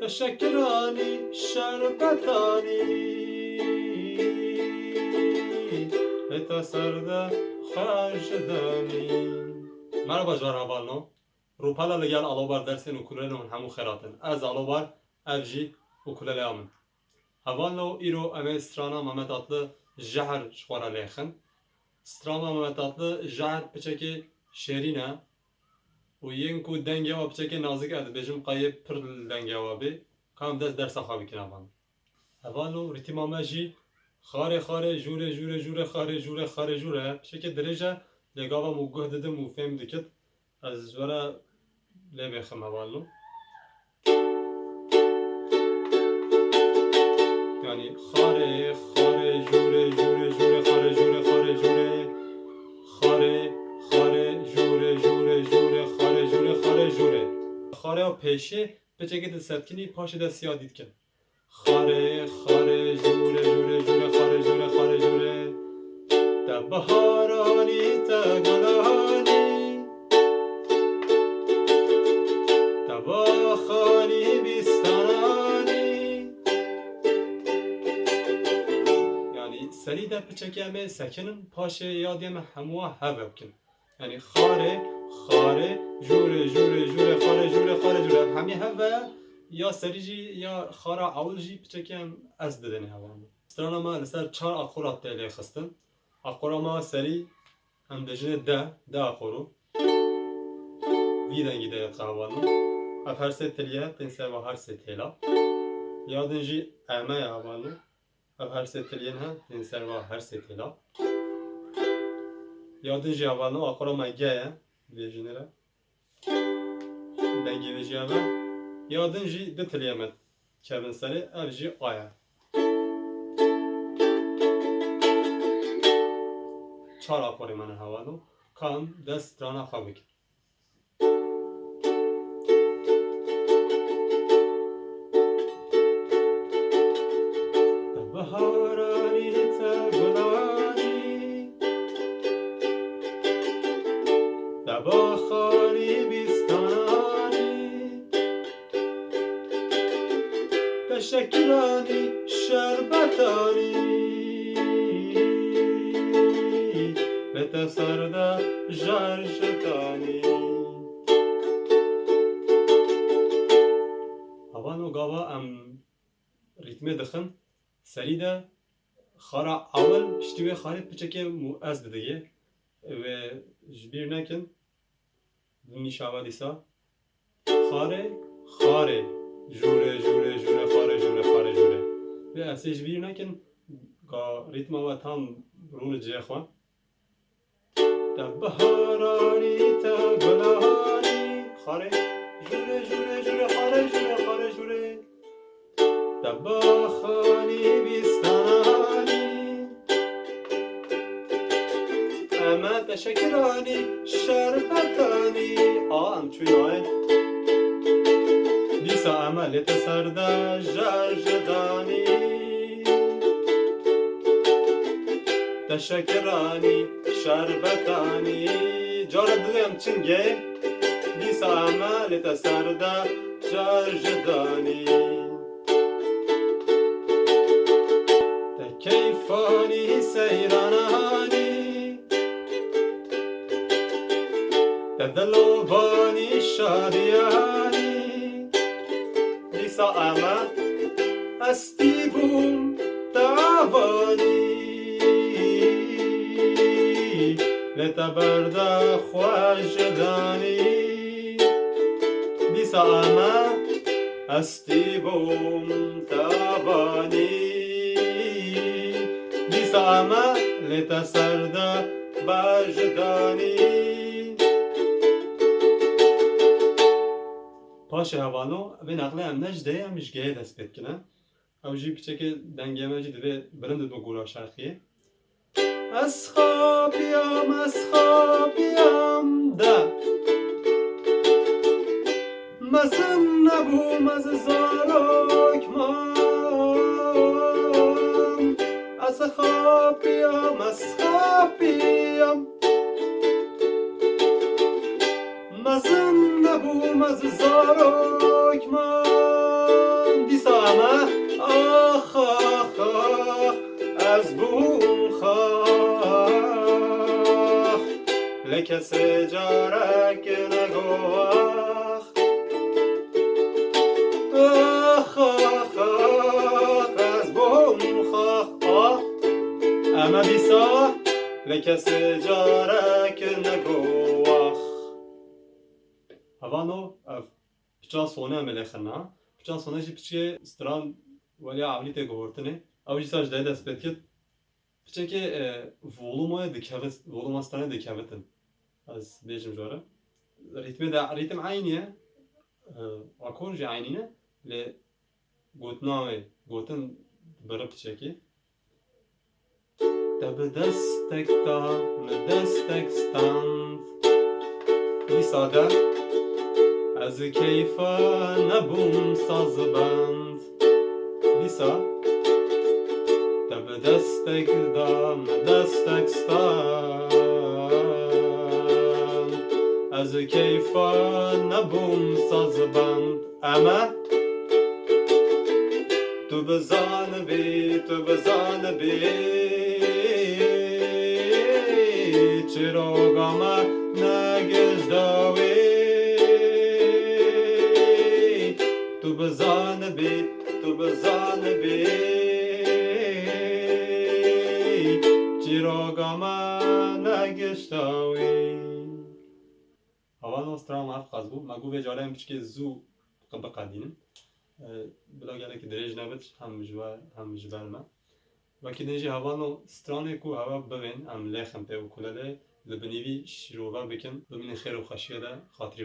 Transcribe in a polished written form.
شکرانی شربتانی تا سرده خشدانی. مرحبا جوار هوالنو روپالا لگل علوبر درسین اوکولله من همو خیراتن از علوبر افجی اوکولله آمن هوالنو ایرو امه استرانا محمد اطlı جهر شوارا لیخن استرانا محمد اطlı جهر پچکی شیرینه و ینکو دنگه و بچه نازک اد بجم قایب پر دنگه و بی کام دست درس خوابی کنم. اوالو ریتم آمجی خاره خاره جوره جوره جوره خاره جوره خاره جوره بچه که درجه لگاوا موجه دادم و فهم دکت از ورا لبخم اوالو یعنی خاره خاره جوره جوره جوره خاره جوره خاره جوره خاره خاره جوره جوره جوره خاره جوره خاره جوره خاره و پیشه بچه که دستکنی پاش دست یادید کن خاره خاره جوره جوره جوره خاره جوره خاره جوره تا بهارانی تا گلانی تا باخانی بیستانی یعنی سری در بچه که همه سکنن پاش یادیم هموه هوا بکن یعنی خاره خاره جوره جوره جوره خاره جوره خاره جوره همی هوا یا سریجی یا خارا اولجی بچکم از ددنی هوام استرانا ما لسر 4 اقورات تلی خستن اقورا ما سری هم دجنه ده اقورو ویدنگی ده قهوانو اف هر سه تلیه تنسه و هر سه تلا یادنجی امه هوانو اف هر سه تلیه هم تنسه و هر سه تلا یادنجی هوانو اقورا ما گه ویجنه را دنگی ویجی همه یادنجی ده تلیمت کبن سری افجی آیا چار آقوری من هوالو کام دست رانا خوابی کن بهارانی تا گلانی دباخانی بیستانی شکرانی شربتانی به تسرده جرشتانی هوانو گاوا ام ریتمه دخن سری ده خارا اول پشتیوه خاری پچکه از ددگه و جبیر نکن نیشاوا دیسا خاره خاره جوره جوره جوره خاره جوره خاره جوره به اسیج بیر نکن گا ریتم و تام رون جه خوان تا بهارانی تا گلانی خاره جوره جوره جوره خاره جوره خاره جوره تا باخانی بیستانی اما تشکرانی شربتانی ام چوی ناین دیسا عمل تسرده جرجدانی تشکرانی شربتانی جارا دلیم چنگه دیسا عمل تسرده جرجدانی تکیفانی سیرانانی تدلوبانی شادیانی اما استی بوم تاوانی لتبرده خوش دانی دیسا اما استی بوم تاوانی دیسا اما لتسرده بجدانی پاش هوانو به نقله هم نجده هم جگه دست بید کنه او جی بچه که دنگه مجید به برند دو گولا شرخیه از خوابیم ده مزن نبوم از زارک مام از خوابیم مزن نبوم از زارک مام لکسی جارک نگوخ آخ آخ آخ از بوم خاخ آخ اما بیسا لکسی جارک نگوخ هوانو بچه سونه ملخنا بچه سونه جی بچه ستران ولی عملی تگورتنه او جی ساج داید اسپت کت بچه که ولومای دکاوت ولوماستانه دکاوتن از بیجم جوره ریتم عینیه اکورد جی عینیه ل گوتنامه گوتن بره بچه که تب دستک تا دستک ستاند بی ساده از کیفا نبوم سازبند بیسا تب دستک دام دستک ستان از کیفا نبوم سازبند اما تو بزان بی چراغاما نگشداوی تو بزان بی چراغاما نگشداوی هوا نوسترام هف قزبو مگو به جاره که زو بقدینم بلا گله که دریج نبود هم جبر ما و که نجی هوا نو سترانه کو هوا ببین ام لخم ته و کلاله لبنیوی شروع بکن ببین خیر و خشیه ده خاطری